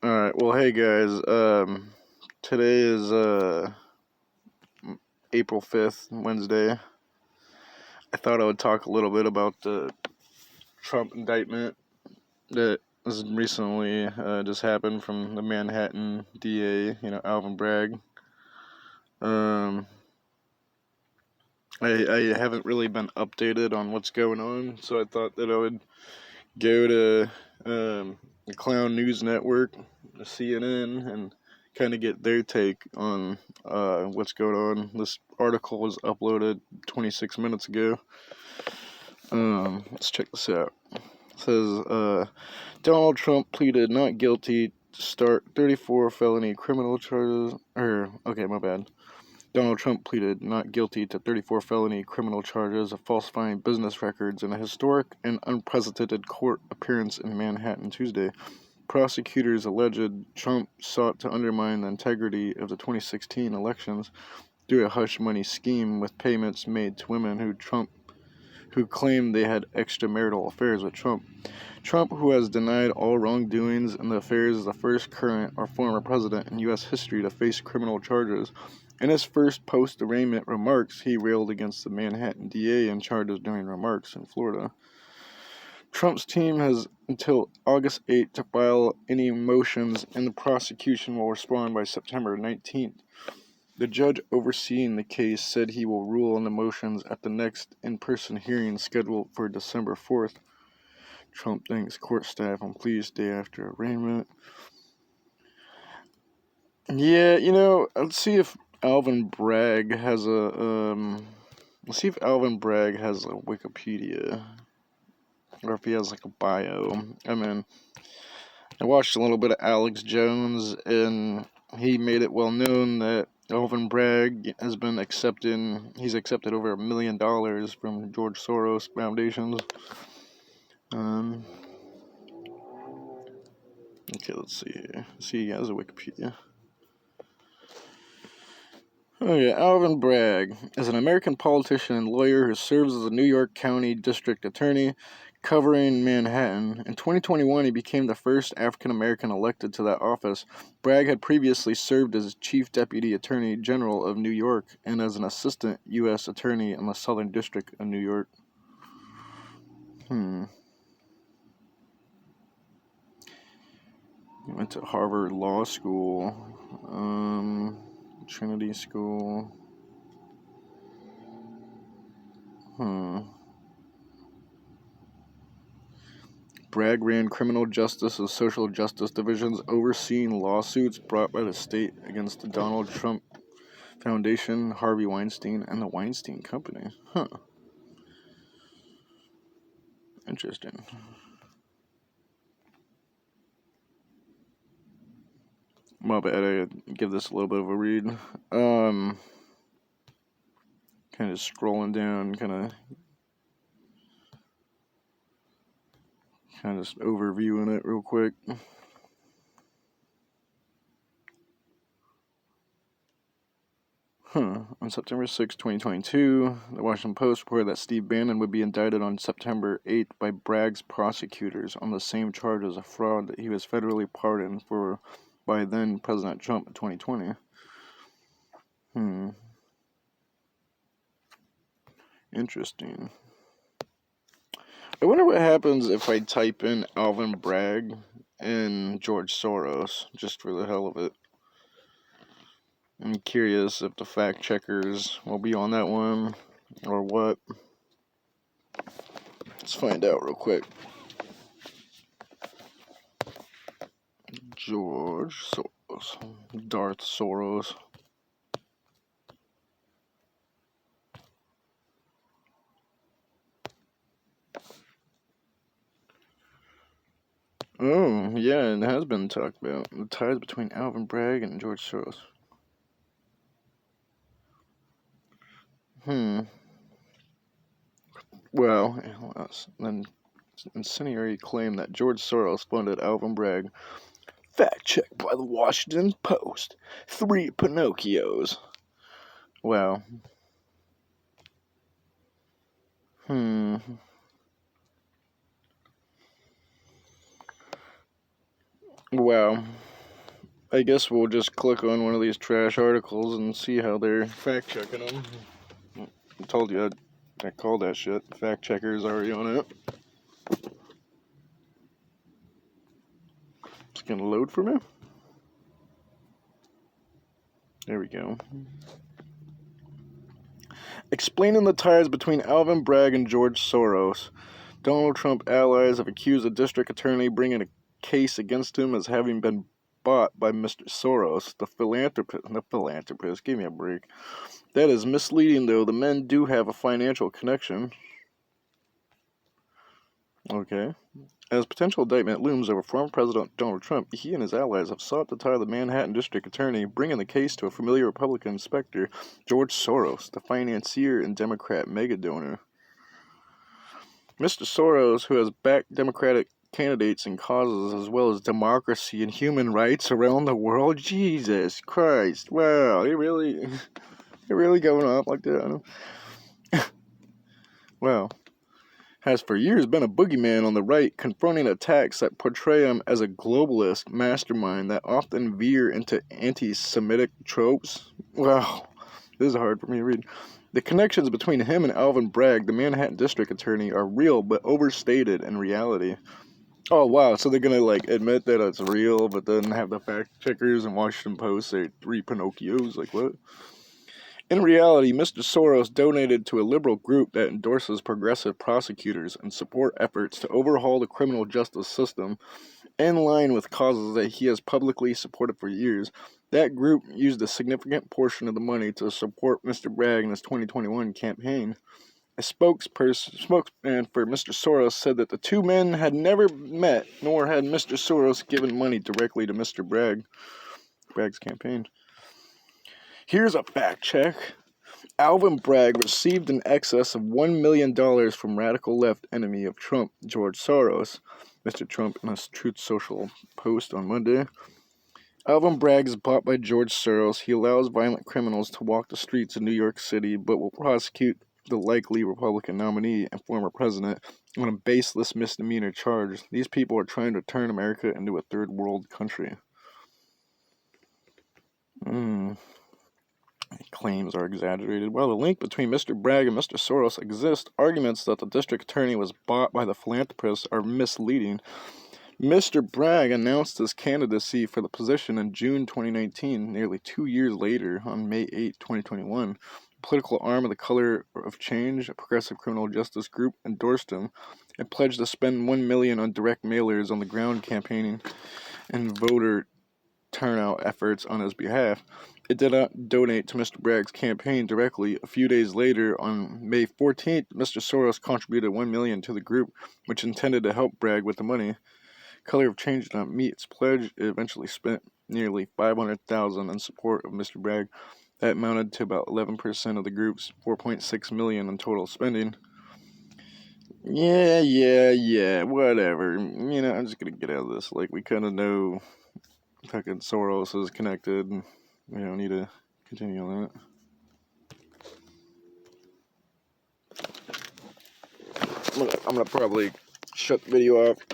Alright, well, hey guys, today is, April 5th, Wednesday. I thought I would talk a little bit about the Trump indictment that has recently, just happened from the Manhattan DA, Alvin Bragg. Um, I haven't really been updated on what's going on, so I thought that I would go to, the Clown News Network, the CNN, and kind of get their take on what's going on. This article was uploaded 26 minutes ago. Let's check this out. It says Donald Trump pleaded not guilty to start 34 felony criminal charges. Okay, my bad. Donald Trump pleaded not guilty to 34 felony criminal charges of falsifying business records in a historic and unprecedented court appearance in Manhattan Tuesday. Prosecutors alleged Trump sought to undermine the integrity of the 2016 elections through a hush money scheme with payments made to women who claimed they had extramarital affairs with Trump. Trump, who has denied all wrongdoings in the affairs, is the first current or former president in U.S. history to face criminal charges. In his first post-arraignment remarks, he railed against the Manhattan DA in charges during remarks in Florida. Trump's team has until August 8th to file any motions, and the prosecution will respond by September 19th. The judge overseeing the case said he will rule on the motions at the next in-person hearing scheduled for December 4th. Trump thanks court staff on pleas day after arraignment. Yeah, let's see if Alvin Bragg has let's see if Alvin Bragg has a Wikipedia, or if he has like a bio. I watched a little bit of Alex Jones, and he made it well known that Alvin Bragg he's accepted over $1 million from George Soros foundations. Okay, let's see here. See, he has a Wikipedia. Oh yeah, Alvin Bragg is an American politician and lawyer who serves as a New York County District Attorney covering Manhattan. In 2021, he became the first African American elected to that office. Bragg had previously served as Chief Deputy Attorney General of New York and as an Assistant U.S. Attorney in the Southern District of New York. He went to Harvard Law School, Trinity School. Bragg ran criminal justice and social justice divisions, overseeing lawsuits brought by the state against the Donald Trump Foundation, Harvey Weinstein, and the Weinstein Company. Interesting. My bad, I gotta give this a little bit of a read. Kind of scrolling down, kind of just overviewing it real quick. On September 6, 2022, the Washington Post reported that Steve Bannon would be indicted on September 8th by Bragg's prosecutors on the same charges of fraud that he was federally pardoned for by then President Trump in 2020. Interesting. I wonder what happens if I type in Alvin Bragg and George Soros, just for the hell of it. I'm curious if the fact checkers will be on that one, or what. Let's find out real quick. George Soros. Darth Soros. Oh, yeah, it has been talked about. The ties between Alvin Bragg and George Soros. Well, then incendiary claim that George Soros funded Alvin Bragg. Fact checked by the Washington Post. 3 Pinocchios. Wow. Wow. I guess we'll just click on one of these trash articles and see how they're fact-checking them. I told you I called that shit. Fact-checker's already on it. It's gonna load for me. There we go. Explaining the ties between Alvin Bragg and George Soros. Donald Trump allies have accused a district attorney bringing a case against him as having been bought by Mr. Soros, the philanthropist. Give me a break. That is misleading, though. The men do have a financial connection. Okay. As potential indictment looms over former President Donald Trump, he and his allies have sought to tie the Manhattan District Attorney, bringing the case to a familiar Republican inspector, George Soros, the financier and Democrat megadonor. Mr. Soros, who has backed Democratic candidates and causes as well as democracy and human rights around the world. Jesus Christ! Wow, they really going up like that. Wow. Has for years been a boogeyman on the right, confronting attacks that portray him as a globalist mastermind that often veer into anti-Semitic tropes. Wow, this is hard for me to read. The connections between him and Alvin Bragg, the Manhattan District Attorney, are real but overstated in reality. Oh wow, so they're gonna like admit that it's real, but then have the fact checkers and Washington Post say 3 Pinocchios? Like what? In reality, Mr. Soros donated to a liberal group that endorses progressive prosecutors and support efforts to overhaul the criminal justice system in line with causes that he has publicly supported for years. That group used a significant portion of the money to support Mr. Bragg in his 2021 campaign. A spokesman for Mr. Soros said that the two men had never met, nor had Mr. Soros given money directly to Mr. Bragg's campaign. Here's a fact check. Alvin Bragg received in excess of $1 million from radical left enemy of Trump, George Soros. Mr. Trump in a Truth Social post on Monday. Alvin Bragg is bought by George Soros. He allows violent criminals to walk the streets of New York City, but will prosecute the likely Republican nominee and former president on a baseless misdemeanor charge. These people are trying to turn America into a third world country. Claims are exaggerated. While the link between Mr. Bragg and Mr. Soros exists, arguments that the district attorney was bought by the philanthropist are misleading. Mr. Bragg announced his candidacy for the position in June 2019, nearly 2 years later, on May 8, 2021. The political arm of the Color of Change, a progressive criminal justice group, endorsed him and pledged to spend $1 million on direct mailers on the ground campaigning and voter turnout efforts on his behalf. It did not donate to Mr. Bragg's campaign directly. A few days later, on May 14th, Mr. Soros contributed $1 million to the group, which intended to help Bragg with the money. Color of Change did not meet its pledge. It eventually spent nearly $500,000 in support of Mr. Bragg. That amounted to about 11% of the group's $4.6 million in total spending. Yeah, whatever. You know, I'm just gonna get out of this. Like, we kind of know fucking Soros is connected. We don't need to continue on that. I'm gonna probably shut the video off.